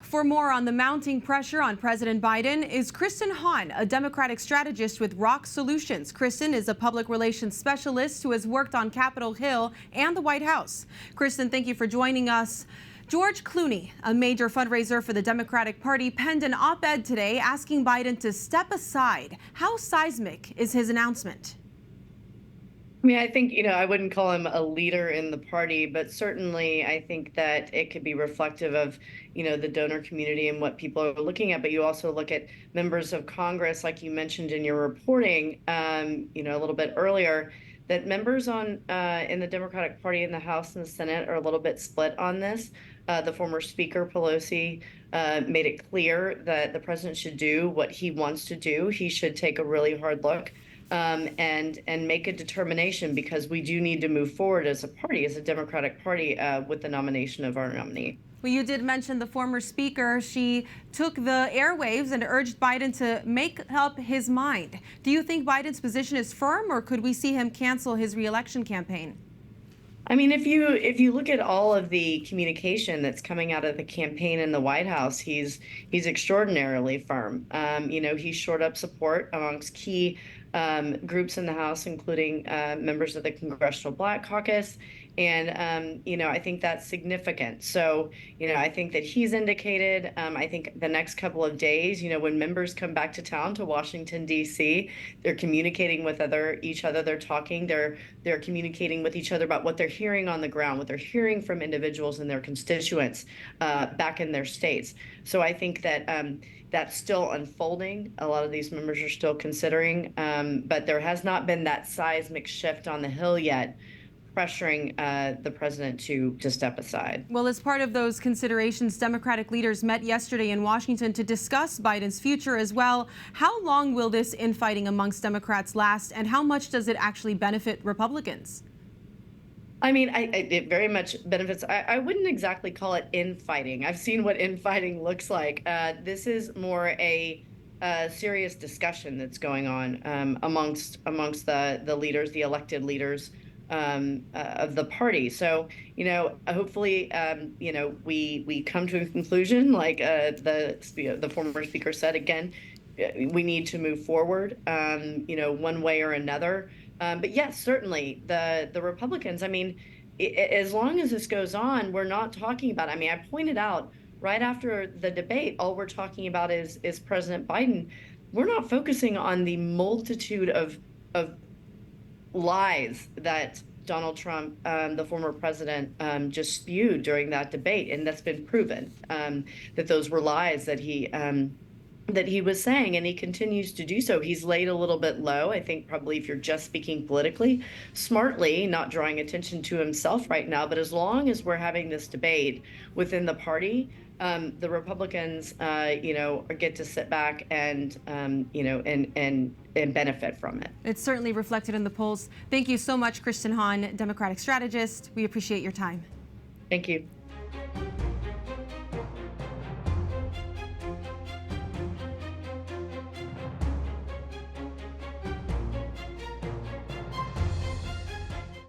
For more on the mounting pressure on President Biden is Kristen Hawn, a Democratic strategist with Rokk Solutions. Kristen is a public relations specialist who has worked on Capitol Hill and the White House. Kristen, thank you for joining us. George Clooney, a major fundraiser for the Democratic Party, penned an op-ed today asking Biden to step aside. How seismic is his announcement? I mean, I think, I wouldn't call him a leader in the party, but certainly I think that it could be reflective of, the donor community and what people are looking at. But you also look at members of Congress, like you mentioned in your reporting, a little bit earlier, that members in the Democratic Party in the House and the Senate are a little bit split on this. The former Speaker Pelosi made it clear that the president should do what he wants to do. He should take a really hard look and make a determination, because we do need to move forward as a party, as a Democratic Party, with the nomination of our nominee. Well, you did mention the former speaker. She took the airwaves and urged Biden to make up his mind. Do you think Biden's position is firm, or could we see him cancel his re-election campaign? I mean, if you look at all of the communication that's coming out of the campaign in the White House, he's extraordinarily firm. He shored up support amongst key groups in the House, including members of the Congressional Black Caucus. And, I think that's significant. So, I think that he's indicated, I think the next couple of days, when members come back to town to Washington, D.C., they're communicating with each other. They're talking, they're communicating with each other about what they're hearing on the ground, what they're hearing from individuals and their constituents back in their states. So I think that that's still unfolding. A lot of these members are still considering, but there has not been that seismic shift on the Hill yet, pressuring the president to step aside. Well, as part of those considerations, Democratic leaders met yesterday in Washington to discuss Biden's future as well. How long will this infighting amongst Democrats last, and how much does it actually benefit Republicans? I mean, it very much benefits. I wouldn't exactly call it infighting. I've seen what infighting looks like. This is more a serious discussion that's going on amongst the leaders, the elected leaders of the party. So, hopefully, we come to a conclusion, like the former speaker said. Again, we need to move forward, one way or another. But yes, certainly the Republicans, I mean, as long as this goes on, we're not talking about, I pointed out right after the debate, all we're talking about is President Biden. We're not focusing on the multitude of lies that Donald Trump, the former president, just spewed during that debate, and that's been proven that those were lies that he was saying, and he continues to do so. He's laid a little bit low, I think, probably, if you're just speaking politically, smartly, not drawing attention to himself right now. But as long as we're having this debate within the party, the Republicans, get to sit back and, and benefit from it. It's certainly reflected in the polls. Thank you so much, Kristen Hawn, Democratic strategist. We appreciate your time. Thank you.